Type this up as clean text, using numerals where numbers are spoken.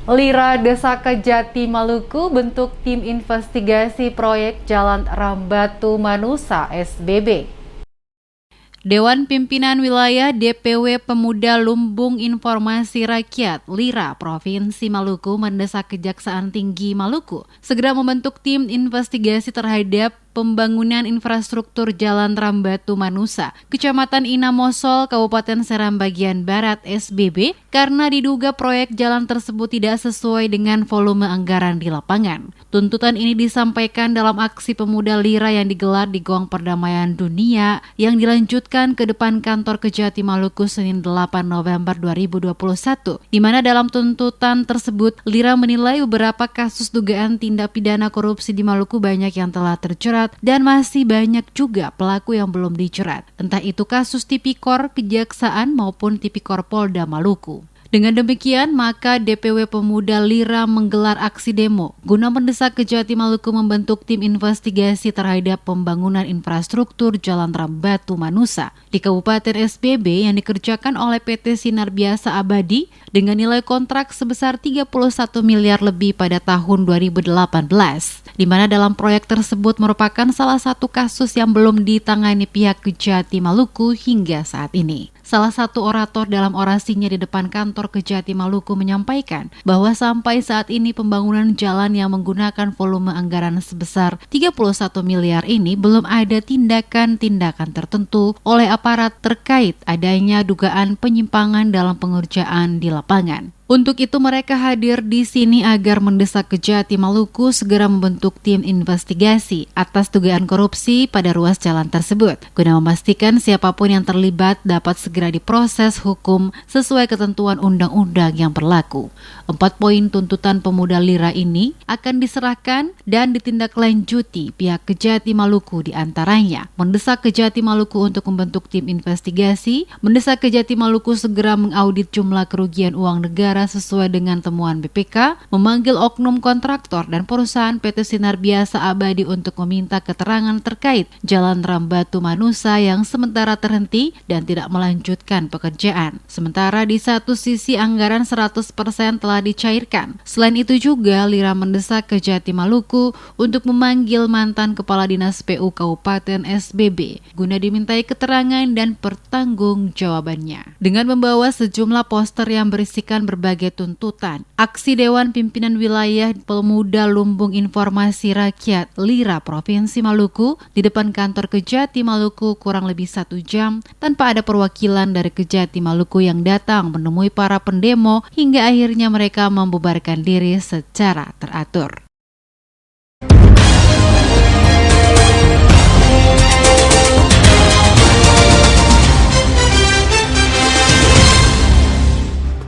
Lira Desa Kejati Maluku bentuk tim investigasi proyek Jalan Rambatu Manusa (SBB). Dewan Pimpinan Wilayah DPW Pemuda Lumbung Informasi Rakyat (LIRA) Provinsi Maluku mendesak Kejaksaan Tinggi Maluku segera membentuk tim investigasi terhadap pembangunan infrastruktur Jalan Rambatu Manusa, Kecamatan Inamosol, Kabupaten Seram bagian Barat (SBB) karena diduga proyek jalan tersebut tidak sesuai dengan volume anggaran di lapangan. Tuntutan ini disampaikan dalam aksi pemuda LIRA yang digelar di Gong Perdamaian Dunia yang dilanjutkan ke depan kantor Kejati Maluku Senin 8 November 2021, di mana dalam tuntutan tersebut LIRA menilai beberapa kasus dugaan tindak pidana korupsi di Maluku banyak yang telah terjerat dan masih banyak juga pelaku yang belum dijerat, entah itu kasus Tipikor Kejaksaan maupun Tipikor Polda Maluku. Dengan demikian, maka DPW Pemuda LIRA menggelar aksi demo guna mendesak Kejati Maluku membentuk tim investigasi terhadap pembangunan infrastruktur Jalan Rambatu Manusa di Kabupaten SBB yang dikerjakan oleh PT Sinar Biasa Abadi dengan nilai kontrak sebesar 31 miliar lebih pada tahun 2018, di mana dalam proyek tersebut merupakan salah satu kasus yang belum ditangani pihak Kejati Maluku hingga saat ini. Salah satu orator dalam orasinya di depan kantor Kejati Maluku menyampaikan bahwa sampai saat ini pembangunan jalan yang menggunakan volume anggaran sebesar 31 miliar ini belum ada tindakan-tindakan tertentu oleh aparat terkait adanya dugaan penyimpangan dalam pengerjaan di lapangan. Untuk itu mereka hadir di sini agar mendesak Kejati Maluku segera membentuk tim investigasi atas dugaan korupsi pada ruas jalan tersebut, guna memastikan siapapun yang terlibat dapat segera diproses hukum sesuai ketentuan undang-undang yang berlaku. 4 poin tuntutan pemuda LIRA ini akan diserahkan dan ditindaklanjuti pihak Kejati Maluku, di antaranya mendesak Kejati Maluku untuk membentuk tim investigasi, mendesak Kejati Maluku segera mengaudit jumlah kerugian uang negara sesuai dengan temuan BPK, memanggil oknum kontraktor dan perusahaan PT Sinar Biasa Abadi untuk meminta keterangan terkait Jalan Rambatu Manusa yang sementara terhenti dan tidak melanjutkan pekerjaan. Sementara di satu sisi anggaran 100% telah dicairkan. Selain itu juga LIRA mendesak Kejati Maluku untuk memanggil mantan Kepala Dinas PU Kabupaten SBB guna dimintai keterangan dan pertanggungjawabannya. Dengan membawa sejumlah poster yang berisikan berbagai tuntutan, aksi Dewan Pimpinan Wilayah Pemuda Lumbung Informasi Rakyat LIRA Provinsi Maluku di depan kantor Kejati Maluku kurang lebih 1 jam tanpa ada perwakilan dari Kejati Maluku yang datang menemui para pendemo hingga akhirnya mereka membubarkan diri secara teratur.